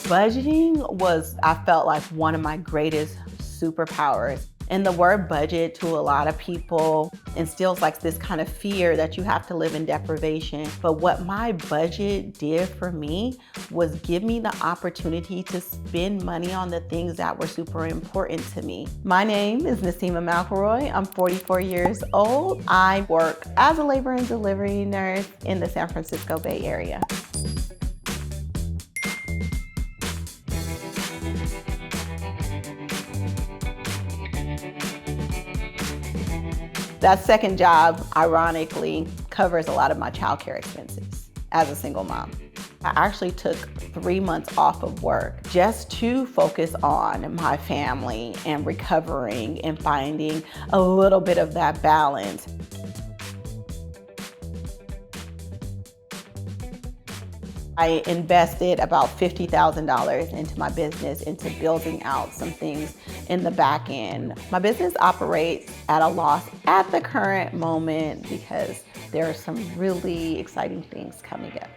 Budgeting was, I felt like, one of my greatest superpowers. And the word budget to a lot of people instills like this kind of fear that you have to live in deprivation. But what my budget did for me was give me the opportunity to spend money on the things that were super important to me. My name is Naseema McElroy. I'm 44 years old. I work as a labor and delivery nurse in the San Francisco Bay Area. That second job, ironically, covers a lot of my childcare expenses as a single mom. I actually took 3 months off of work just to focus on my family and recovering and finding a little bit of that balance. I invested about $50,000 into my business, into building out some things in the back end. My business operates at a loss at the current moment because there are some really exciting things coming up.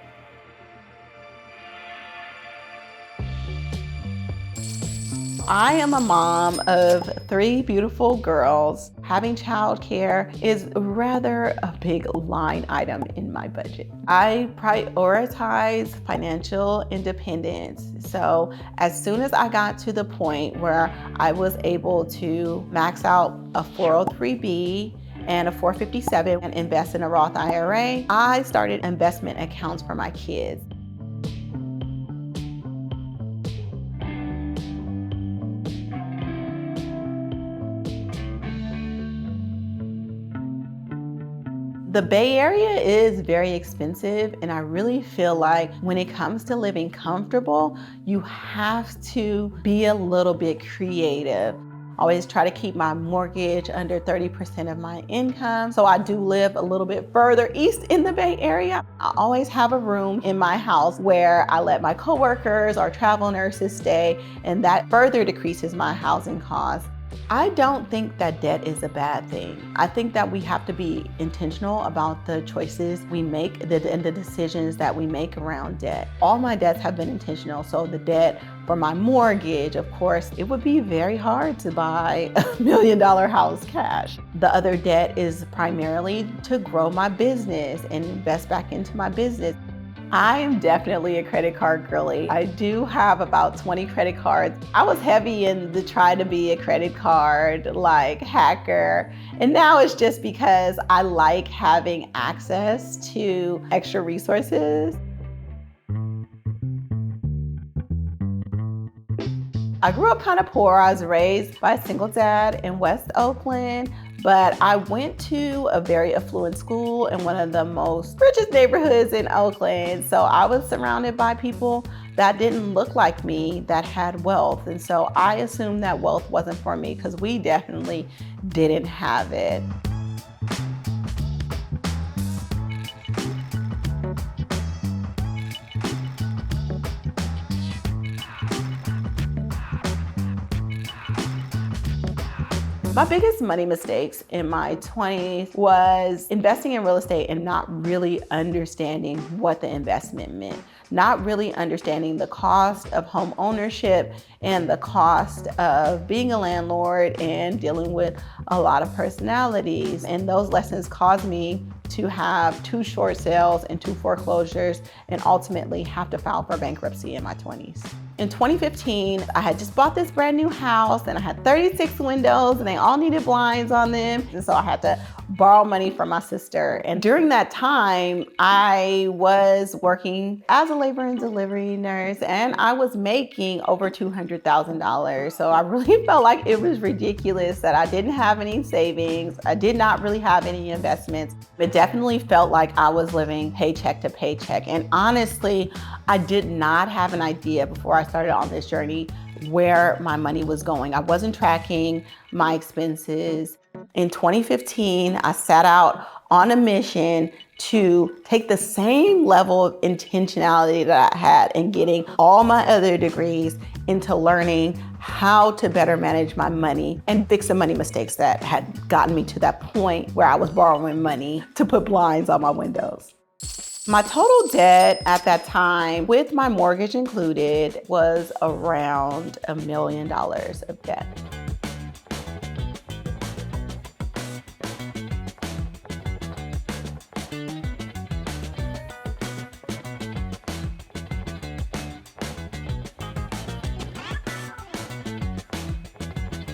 I am a mom of 3 beautiful girls. Having childcare is rather a big line item in my budget. I prioritize financial independence. So as soon as I got to the point where I was able to max out a 403B and a 457 and invest in a Roth IRA, I started investment accounts for my kids. The Bay Area is very expensive, and I really feel like when it comes to living comfortable, you have to be a little bit creative. I always try to keep my mortgage under 30% of my income, so I do live a little bit further east in the Bay Area. I always have a room in my house where I let my coworkers or travel nurses stay, and that further decreases my housing costs. I don't think that debt is a bad thing. I think that we have to be intentional about the choices we make and the decisions that we make around debt. All my debts have been intentional. So the debt for my mortgage, of course, it would be very hard to buy $1 million house cash. The other debt is primarily to grow my business and invest back into my business. I am definitely a credit card girly. I do have about 20 credit cards. I was heavy in the try to be a credit card hacker. And now it's just because I like having access to extra resources. I grew up kind of poor. I was raised by a single dad in West Oakland, but I went to a very affluent school in one of the most richest neighborhoods in Oakland. So I was surrounded by people that didn't look like me, that had wealth. And so I assumed that wealth wasn't for me because we definitely didn't have it. My biggest money mistakes in my 20s was investing in real estate and not really understanding what the investment meant, not really understanding the cost of home ownership and the cost of being a landlord and dealing with a lot of personalities. And those lessons caused me to have 2 short sales and 2 foreclosures and ultimately have to file for bankruptcy in my 20s. In 2015, I had just bought this brand new house and I had 36 windows and they all needed blinds on them. And so I had to borrow money from my sister. And during that time, I was working as a labor and delivery nurse and I was making over $200,000. So I really felt like it was ridiculous that I didn't have any savings. I did not really have any investments. It definitely felt like I was living paycheck to paycheck. And honestly, I did not have an idea before I started on this journey where my money was going. I wasn't tracking my expenses. In 2015, I set out on a mission to take the same level of intentionality that I had in getting all my other degrees into learning how to better manage my money and fix the money mistakes that had gotten me to that point where I was borrowing money to put blinds on my windows. My total debt at that time, with my mortgage included, was around $1 million of debt.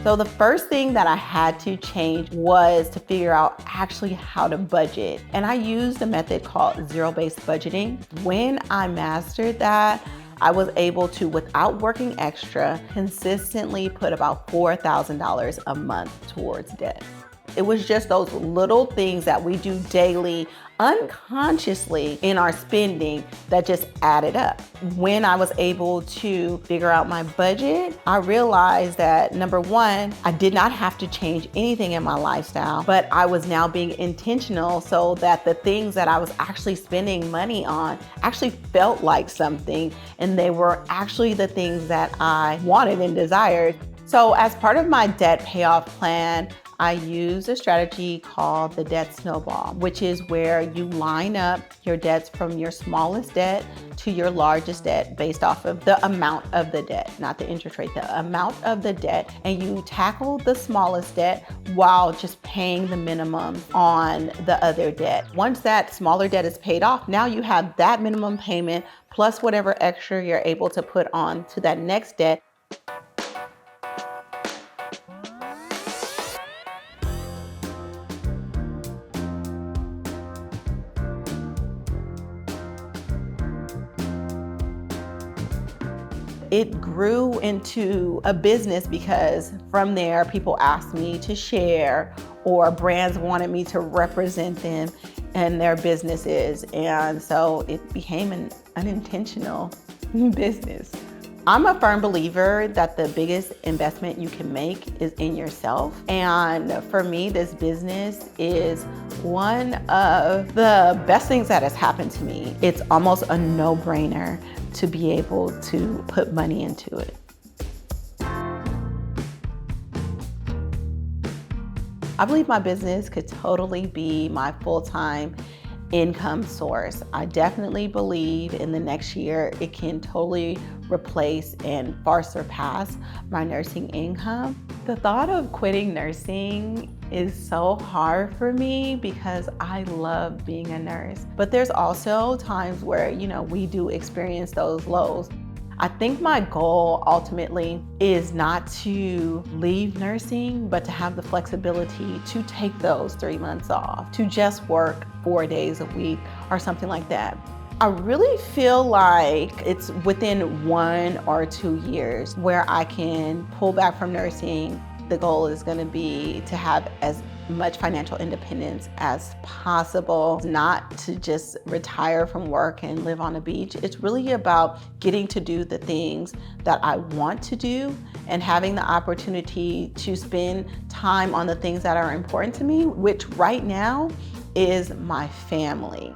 So the first thing that I had to change was to figure out actually how to budget. And I used a method called zero-based budgeting. When I mastered that, I was able to, without working extra, consistently put about $4,000 a month towards debt. It was just those little things that we do daily, unconsciously in our spending, that just added up. When I was able to figure out my budget, I realized that, number one, I did not have to change anything in my lifestyle, but I was now being intentional so that the things that I was actually spending money on actually felt like something, and they were actually the things that I wanted and desired. So as part of my debt payoff plan, I use a strategy called the debt snowball, which is where you line up your debts from your smallest debt to your largest debt based off of the amount of the debt, not the interest rate, the amount of the debt, and you tackle the smallest debt while just paying the minimum on the other debt. Once that smaller debt is paid off, now you have that minimum payment plus whatever extra you're able to put on to that next debt. It grew into a business because from there, people asked me to share, or brands wanted me to represent them and their businesses. And so it became an unintentional business. I'm a firm believer that the biggest investment you can make is in yourself. And for me, this business is one of the best things that has happened to me. It's almost a no-brainer to be able to put money into it. I believe my business could totally be my full-time income source. I definitely believe in the next year it can totally replace and far surpass my nursing income. The thought of quitting nursing is so hard for me because I love being a nurse. But there's also times where, we do experience those lows. I think my goal ultimately is not to leave nursing, but to have the flexibility to take those 3 months off, to just work 4 days a week or something like that. I really feel like it's within 1 or 2 years where I can pull back from nursing. The goal is going to be to have as much financial independence as possible, not to just retire from work and live on a beach. It's really about getting to do the things that I want to do and having the opportunity to spend time on the things that are important to me, which right now is my family.